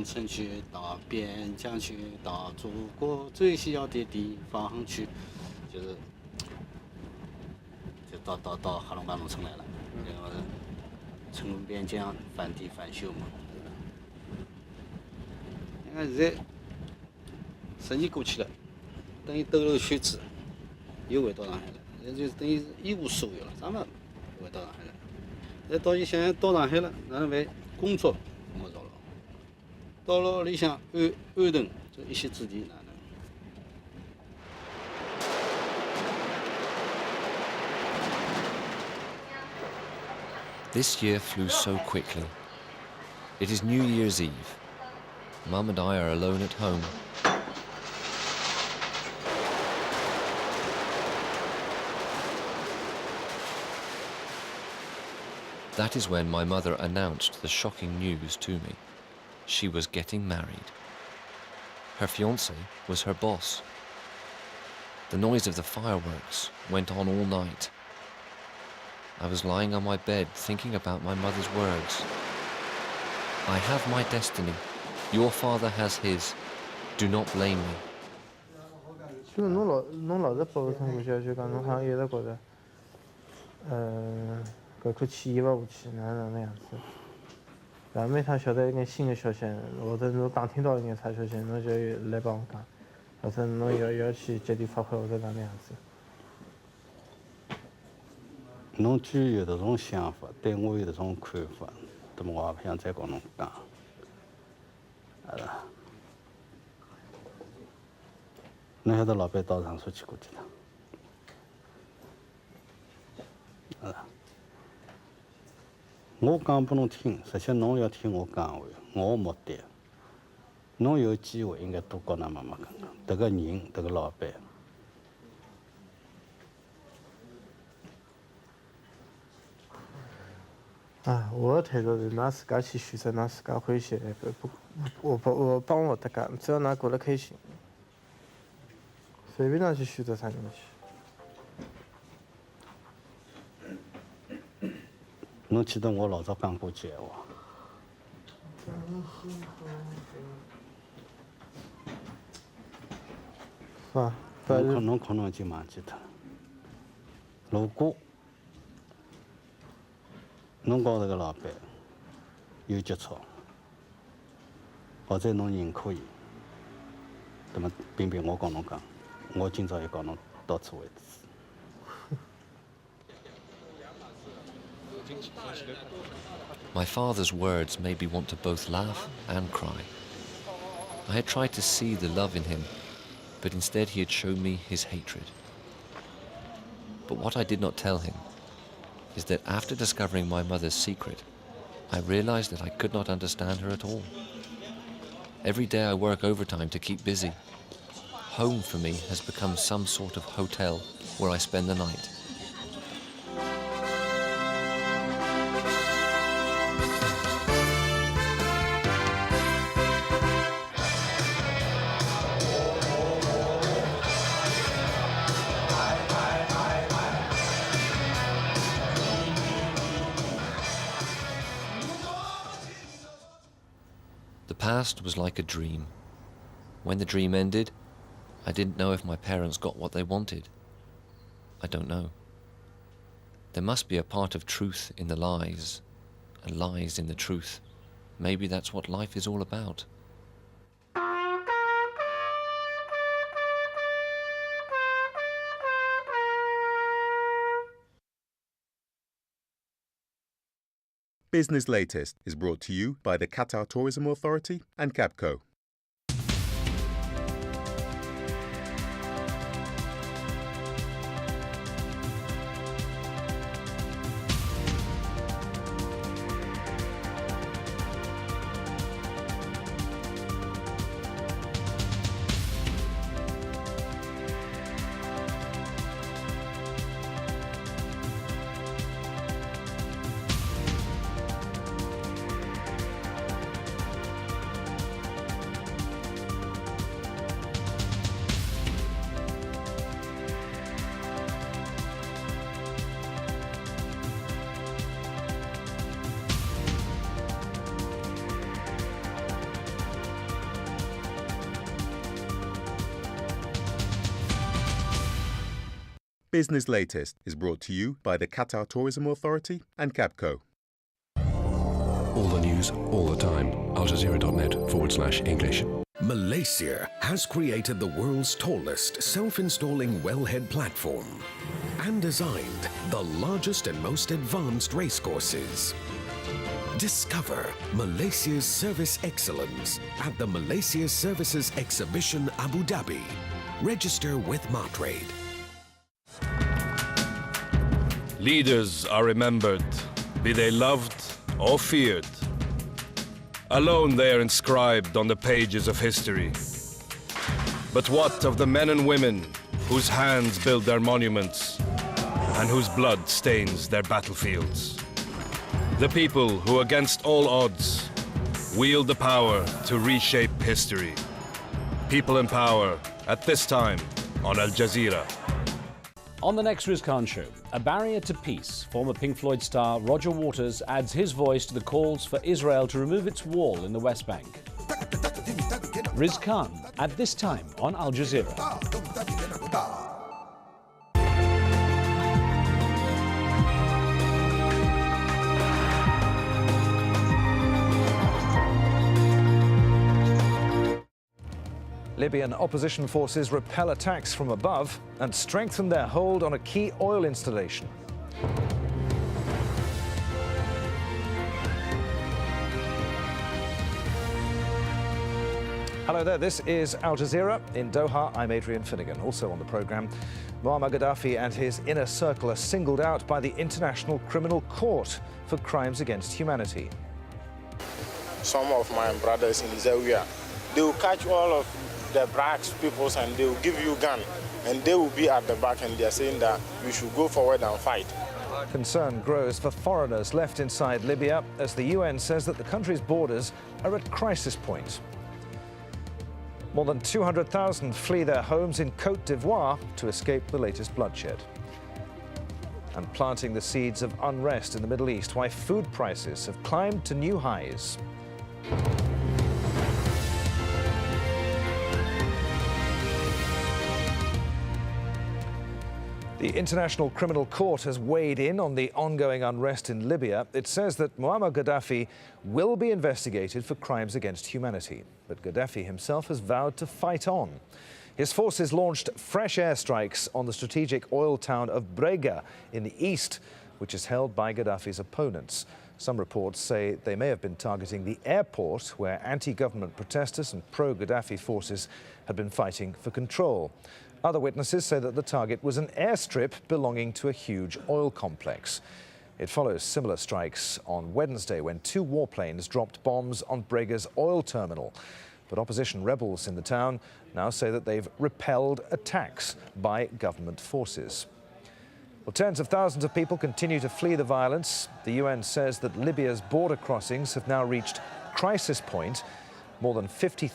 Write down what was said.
城去，到边疆去，到祖国最需要的地方去，就是就到哈龙岗农村来了，然后成都边疆翻地翻修嘛。你看现在生意过去了，等于兜了圈子，又回到上海了，也就等于一无所有了，咱们回到上海了。现在到上海了，哪能为工作没着了？到了屋里向安顿，这一席之地哪能？ This year flew so quickly. It is New Year's Eve. Mum and I are alone at home. That is when my mother announced the shocking news to me. She was getting married. Her fiancé was her boss. The noise of the fireworks went on all night. I was lying on my bed thinking about my mother's words. I have my destiny. Your father has his. Do not blame me. 就侬老是保持过去，就讲侬好像一直觉着，搿口气咽勿下去，哪能样子？然后每趟晓得一眼新的消息，或者侬打听到一眼啥消息，侬就来帮我讲，或者侬要去接电发会，或者哪能样子。 侬既然有这种想法，对我有这种看法，那么我也不想再跟侬讲，侬晓得老板到长沙去过几趟？我讲拨侬听，实际侬要听我讲话，我目的，侬有机会应该多跟㑚妈妈讲讲，迭个人，迭个老板。 啊，我的态度是，㑚自家去选择㑚自家欢喜的，我帮我搭界，只要㑚过得开心，随便㑚去选择啥人去。侬记得我老早讲过句闲话。是吧？侬可能已经忘记脱了。如果 侬和这个老板有接触，或者侬认可伊，那么偏偏我跟侬讲，我今朝要跟侬到此为止。My father's words made me want to both laugh and cry. I had tried to see the love in him, but instead he had shown me his hatred. But what I did not tell him is that after discovering my mother's secret, I realized that I could not understand her at all. Every day I work overtime to keep busy. Home for me has become some sort of hotel where I spend the night. The past was like a dream. When the dream ended, I didn't know if my parents got what they wanted. I don't know. There must be a part of truth in the lies, and lies in the truth. Maybe that's what life is all about. Business Latest is brought to you by the Qatar Tourism Authority and Capco. Business Latest is brought to you by the Qatar Tourism Authority and Capco. All the news, all the time. AlJazeera.net/English. Malaysia has created the world's tallest self-installing wellhead platform and designed the largest and most advanced racecourses. Discover Malaysia's service excellence at the Malaysia Services Exhibition Abu Dhabi. Register with Martrade. Leaders are remembered, be they loved or feared. Alone they are inscribed on the pages of history. But what of the men and women whose hands build their monuments and whose blood stains their battlefields? The people who, against all odds, wield the power to reshape history. People in power at this time on AlJazeera. On the next Riz Khan show, a barrier to peace. Former Pink Floyd star Roger Waters adds his voice to the calls for Israel to remove its wall in the West Bank. Riz Khan at this time on Al Jazeera. Libyan opposition forces repel attacks from above and strengthen their hold on a key oil installation. Hello there, this is Al Jazeera. In Doha, I'm Adrian Finnegan. Also on the programme, Muammar Gaddafi and his inner circle are singled out by the International Criminal Court for crimes against humanity. Some of my brothers in Zawiya, they will catch all of the blacks peoples and they will give you a gun and they will be at the back and they are saying that you should go forward and fight. Concern grows for foreigners left inside Libya as the UN says that the country's borders are at crisis point. More than 200,000 flee their homes in Côte d'Ivoire to escape the latest bloodshed. And planting the seeds of unrest in the Middle East, why food prices have climbed to new highs. The International Criminal Court has weighed in on the ongoing unrest in Libya. It says that Muammar Gaddafi will be investigated for crimes against humanity. But Gaddafi himself has vowed to fight on. His forces launched fresh airstrikes on the strategic oil town of Brega in the east, which is held by Gaddafi's opponents. Some reports say they may have been targeting the airport where anti-government protesters and pro-Gaddafi forces had been fighting for control. Other witnesses say that the target was an airstrip belonging to a huge oil complex. It follows similar strikes on Wednesday when 2 warplanes dropped bombs on Brega's oil terminal. But opposition rebels in the town now say that they've repelled attacks by government forces. Well, tens of thousands of people continue to flee the violence. The UN says that Libya's border crossings have now reached crisis point. More than 50